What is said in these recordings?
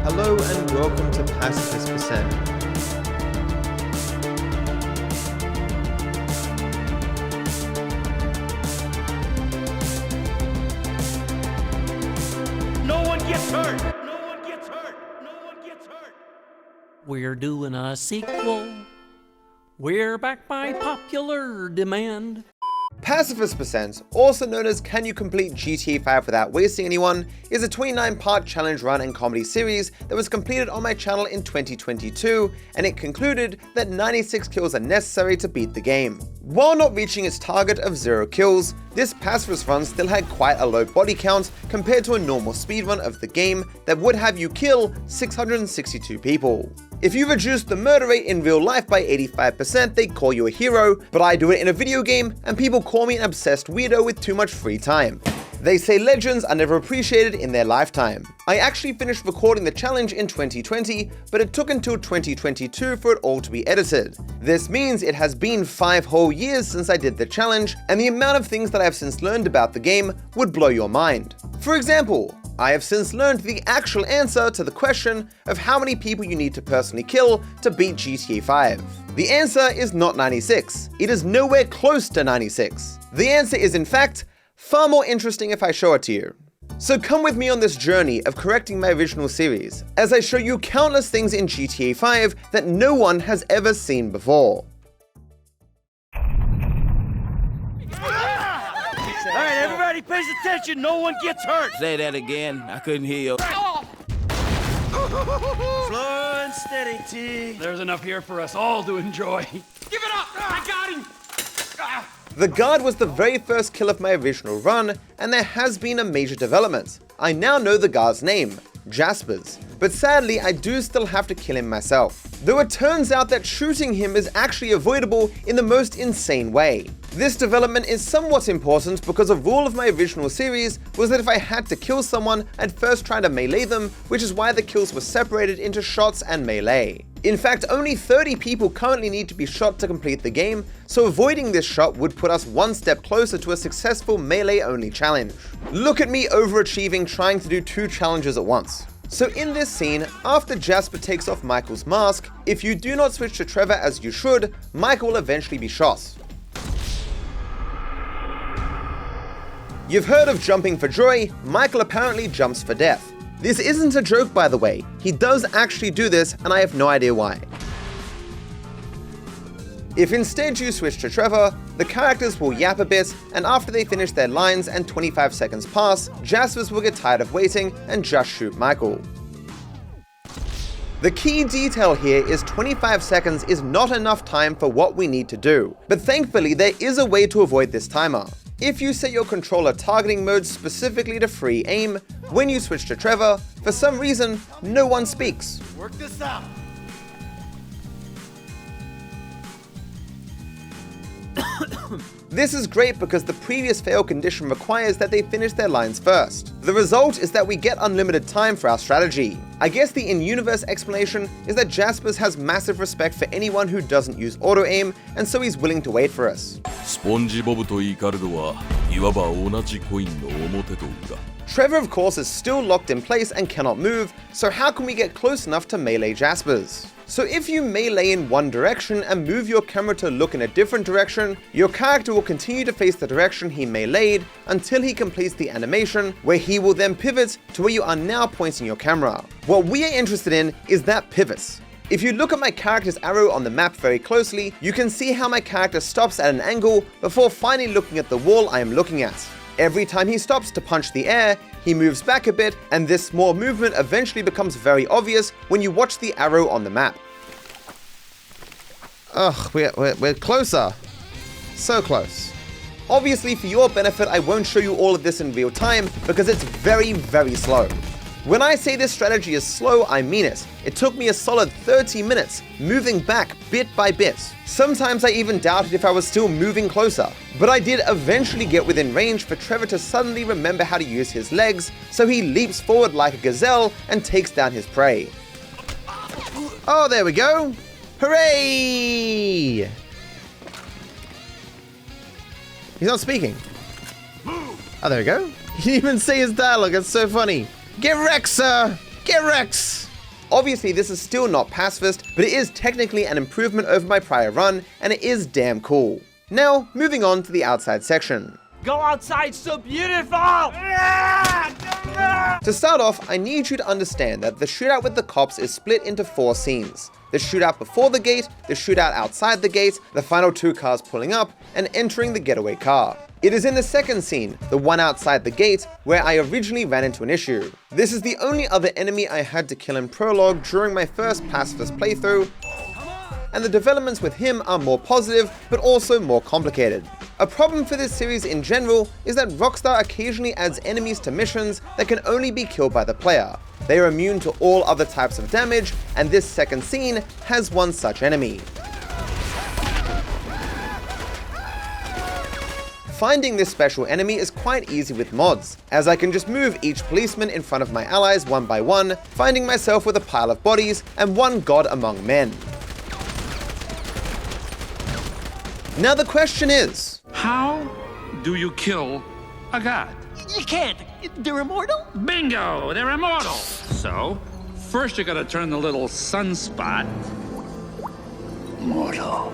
Hello and welcome to Pacifist Percent. No one gets hurt! No one gets hurt! No one gets hurt! We're doing a sequel. We're back by popular demand. Pacifist Percent, also known as Can You Complete GTA 5 Without Wasting Anyone, is a 29-part challenge run and comedy series that was completed on my channel in 2022, and it concluded that 96 kills are necessary to beat the game. While not reaching its target of 0 kills, this Pacifist run still had quite a low body count compared to a normal speedrun of the game that would have you kill 662 people. If you reduce the murder rate in real life by 85%, they call you a hero, but I do it in a video game and people call me an obsessed weirdo with too much free time. They say legends are never appreciated in their lifetime. I actually finished recording the challenge in 2020, but it took until 2022 for it all to be edited. This means it has been 5 whole years since I did the challenge, and the amount of things that I have since learned about the game would blow your mind. For example, I have since learned the actual answer to the question of how many people you need to personally kill to beat GTA 5. The answer is not 96. It is nowhere close to 96. The answer is in fact far more interesting if I show it to you. So come with me on this journey of correcting my original series, as I show you countless things in GTA 5 that no one has ever seen before. Alright, everybody pays attention, no one gets hurt! Say that again, I couldn't hear you. Slow and steady, T. There's enough here for us all to enjoy. Give it up! I got him! The guard was the very first kill of my original run, and there has been a major development. I now know the guard's name, Jaspers, but sadly I do still have to kill him myself. Though it turns out that shooting him is actually avoidable in the most insane way. This development is somewhat important because a rule of my original series was that if I had to kill someone, I'd first try to melee them, which is why the kills were separated into shots and melee. In fact, only 30 people currently need to be shot to complete the game, so avoiding this shot would put us one step closer to a successful melee-only challenge. Look at me overachieving trying to do 2 challenges at once. So in this scene, after Jasper takes off Michael's mask, if you do not switch to Trevor as you should, Michael will eventually be shot. You've heard of jumping for joy, Michael apparently jumps for death. This isn't a joke, by the way, he does actually do this and I have no idea why. If instead you switch to Trevor, the characters will yap a bit, and after they finish their lines and 25 seconds pass, Jaspers will get tired of waiting and just shoot Michael. The key detail here is 25 seconds is not enough time for what we need to do, but thankfully there is a way to avoid this timer. If you set your controller targeting mode specifically to free aim, when you switch to Trevor, for some reason, no one speaks. Work this out! This is great because the previous fail condition requires that they finish their lines first. The result is that we get unlimited time for our strategy. I guess the in-universe explanation is that Jaspers has massive respect for anyone who doesn't use auto-aim, and so he's willing to wait for us. Trevor, of course, is still locked in place and cannot move, so how can we get close enough to melee Jaspers? So if you melee in one direction and move your camera to look in a different direction, your character will continue to face the direction he meleeed until he completes the animation, where he will then pivot to where you are now pointing your camera. What we are interested in is that pivot. If you look at my character's arrow on the map very closely, you can see how my character stops at an angle before finally looking at the wall I am looking at. Every time he stops to punch the air, he moves back a bit, and this small movement eventually becomes very obvious when you watch the arrow on the map. Ugh, we're closer. So close. Obviously, for your benefit, I won't show you all of this in real time because it's very, very slow. When I say this strategy is slow, I mean it. It took me a solid 30 minutes, moving back bit by bit. Sometimes I even doubted if I was still moving closer, but I did eventually get within range for Trevor to suddenly remember how to use his legs, so he leaps forward like a gazelle and takes down his prey. Oh, there we go! Hooray! He's not speaking. Oh, there we go. He didn't even say his dialogue, it's so funny. Get wrecked, sir! Get wrecked! Obviously this is still not Pacifist, but it is technically an improvement over my prior run, and it is damn cool. Now, moving on to the outside section. Go outside, so beautiful! To start off, I need you to understand that the shootout with the cops is split into 4 scenes. The shootout before the gate, the shootout outside the gate, the final 2 cars pulling up, and entering the getaway car. It is in the second scene, the one outside the gate, where I originally ran into an issue. This is the only other enemy I had to kill in prologue during my first Pacifist playthrough, and the developments with him are more positive, but also more complicated. A problem for this series in general is that Rockstar occasionally adds enemies to missions that can only be killed by the player. They are immune to all other types of damage, and this second scene has one such enemy. Finding this special enemy is quite easy with mods, as I can just move each policeman in front of my allies one by one, finding myself with a pile of bodies and one god among men. Now the question is, How do you kill a god? You can't! They're immortal? Bingo! They're immortal! So, first you gotta turn the little sunspot mortal.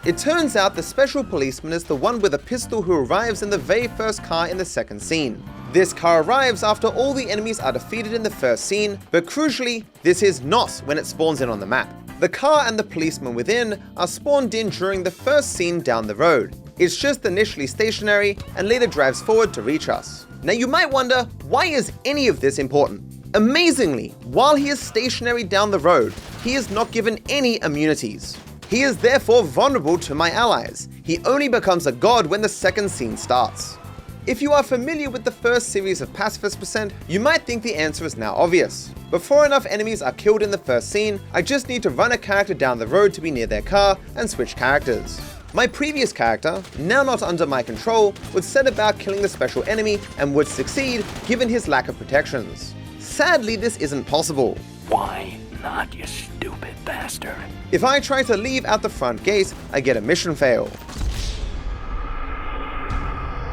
it turns out the special policeman is the one with a pistol who arrives in the very first car in the second scene. This car arrives after all the enemies are defeated in the first scene, but crucially, this is not when it spawns in on the map. The car and the policeman within are spawned in during the first scene down the road. It's just initially stationary and later drives forward to reach us. Now you might wonder, why is any of this important? Amazingly, while he is stationary down the road, he is not given any immunities. He is therefore vulnerable to my allies. He only becomes a god when the second scene starts. If you are familiar with the first series of Pacifist%, you might think the answer is now obvious. Before enough enemies are killed in the first scene, I just need to run a character down the road to be near their car and switch characters. My previous character, now not under my control, would set about killing the special enemy and would succeed given his lack of protections. Sadly, this isn't possible. Why not, you stupid bastard? If I try to leave out the front gate, I get a mission fail.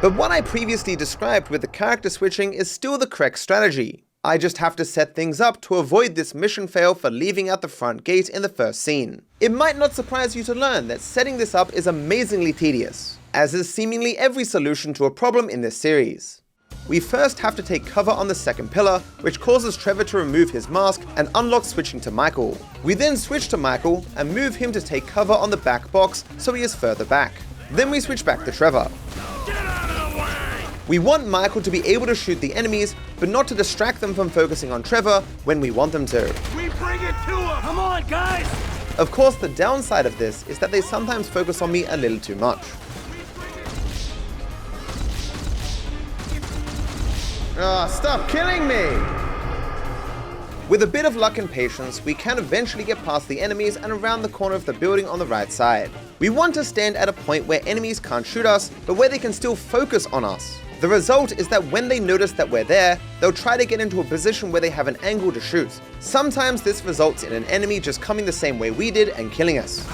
But what I previously described with the character switching is still the correct strategy. I just have to set things up to avoid this mission fail for leaving out the front gate in the first scene. It might not surprise you to learn that setting this up is amazingly tedious, as is seemingly every solution to a problem in this series. We first have to take cover on the second pillar, which causes Trevor to remove his mask and unlock switching to Michael. We then switch to Michael and move him to take cover on the back box so he is further back. Then we switch back to Trevor. We want Michael to be able to shoot the enemies, but not to distract them from focusing on Trevor when we want them to. We bring it to him! Come on, guys! Of course, the downside of this is that they sometimes focus on me a little too much. Stop killing me! With a bit of luck and patience, we can eventually get past the enemies and around the corner of the building on the right side. We want to stand at a point where enemies can't shoot us, but where they can still focus on us. The result is that when they notice that we're there, they'll try to get into a position where they have an angle to shoot. Sometimes this results in an enemy just coming the same way we did and killing us.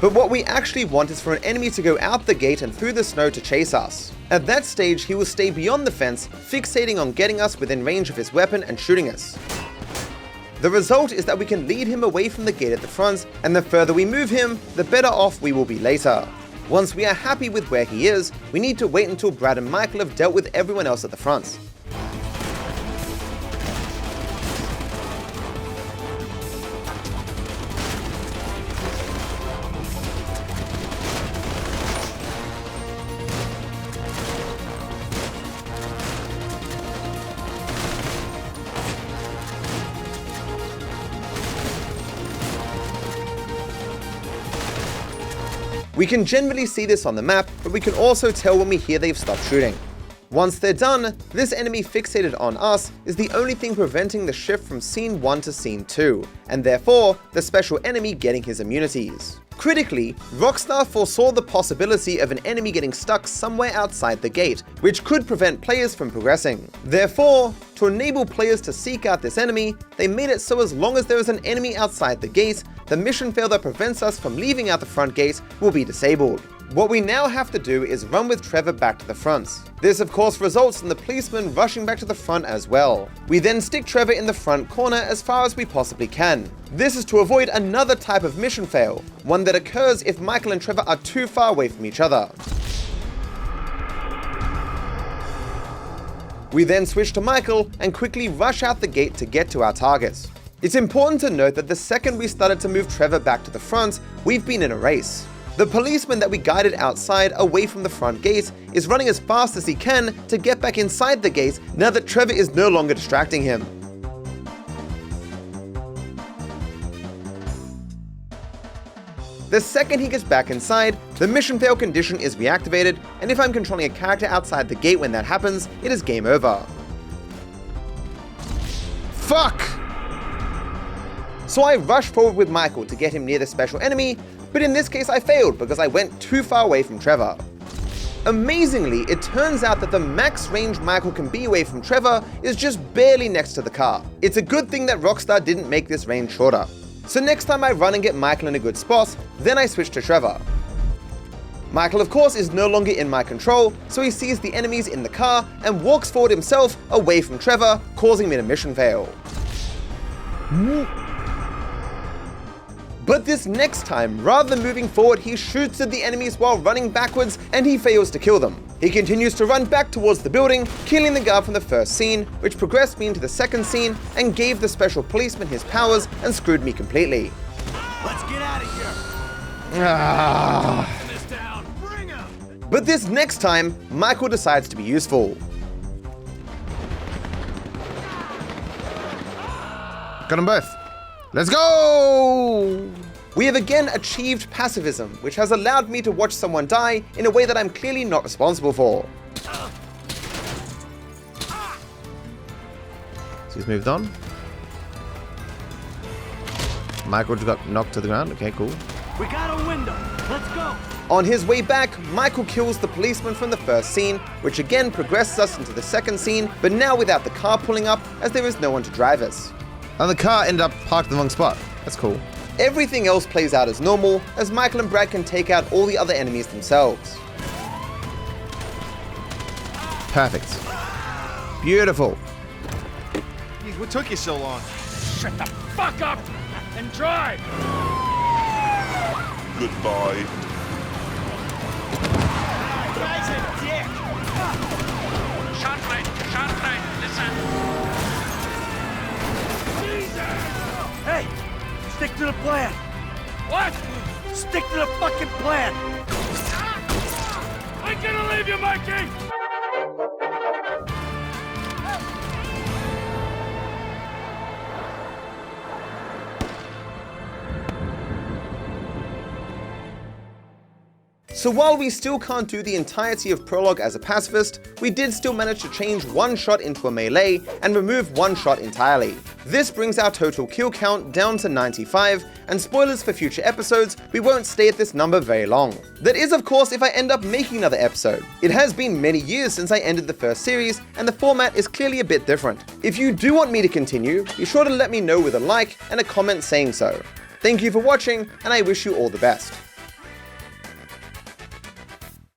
But what we actually want is for an enemy to go out the gate and through the snow to chase us. At that stage, he will stay beyond the fence, fixating on getting us within range of his weapon and shooting us. The result is that we can lead him away from the gate at the front, and the further we move him, the better off we will be later. Once we are happy with where he is, we need to wait until Brad and Michael have dealt with everyone else at the front. We can generally see this on the map, but we can also tell when we hear they've stopped shooting. Once they're done, this enemy fixated on us is the only thing preventing the shift from scene 1 to scene 2, and therefore, the special enemy getting his immunities. Critically, Rockstar foresaw the possibility of an enemy getting stuck somewhere outside the gate, which could prevent players from progressing. Therefore, to enable players to seek out this enemy, they made it so as long as there is an enemy outside the gate, the mission fail that prevents us from leaving out the front gate will be disabled. What we now have to do is run with Trevor back to the front. This of course results in the policeman rushing back to the front as well. We then stick Trevor in the front corner as far as we possibly can. This is to avoid another type of mission fail, one that occurs if Michael and Trevor are too far away from each other. We then switch to Michael and quickly rush out the gate to get to our target. It's important to note that the second we started to move Trevor back to the front, we've been in a race. The policeman that we guided outside away from the front gate is running as fast as he can to get back inside the gate now that Trevor is no longer distracting him. The second he gets back inside, the mission fail condition is reactivated, and if I'm controlling a character outside the gate when that happens, it is game over. Fuck! So I rush forward with Michael to get him near the special enemy, but in this case I failed because I went too far away from Trevor. Amazingly, it turns out that the max range Michael can be away from Trevor is just barely next to the car. It's a good thing that Rockstar didn't make this range shorter. So next time I run and get Michael in a good spot, then I switch to Trevor. Michael of course is no longer in my control, so he sees the enemies in the car and walks forward himself away from Trevor, causing me to mission fail. But this next time, rather than moving forward, he shoots at the enemies while running backwards and he fails to kill them. He continues to run back towards the building, killing the guard from the first scene, which progressed me into the second scene and gave the special policeman his powers and screwed me completely. Let's get out of here. This down. Bring him. But this next time, Michael decides to be useful. Got them both. Let's go! We have again achieved pacifism, which has allowed me to watch someone die in a way that I'm clearly not responsible for. So he's moved on. Michael just got knocked to the ground. Okay, cool. We got a window. Let's go. On his way back, Michael kills the policeman from the first scene, which again progresses us into the second scene, but now without the car pulling up as there is no one to drive us. And the car ended up parked in the wrong spot. That's cool. Everything else plays out as normal, as Michael and Brad can take out all the other enemies themselves. Perfect. Beautiful. What took you so long? Shut the fuck up and drive. Goodbye. Guy's a dick. Shot, listen. Hey, stick to the plan. What? Stick to the fucking plan. I ain't gonna leave you, Mikey. So while we still can't do the entirety of Prologue as a pacifist, we did still manage to change one shot into a melee and remove one shot entirely. This brings our total kill count down to 95, and spoilers for future episodes, we won't stay at this number very long. That is of course if I end up making another episode. It has been many years since I ended the first series, and the format is clearly a bit different. If you do want me to continue, be sure to let me know with a like and a comment saying so. Thank you for watching, and I wish you all the best.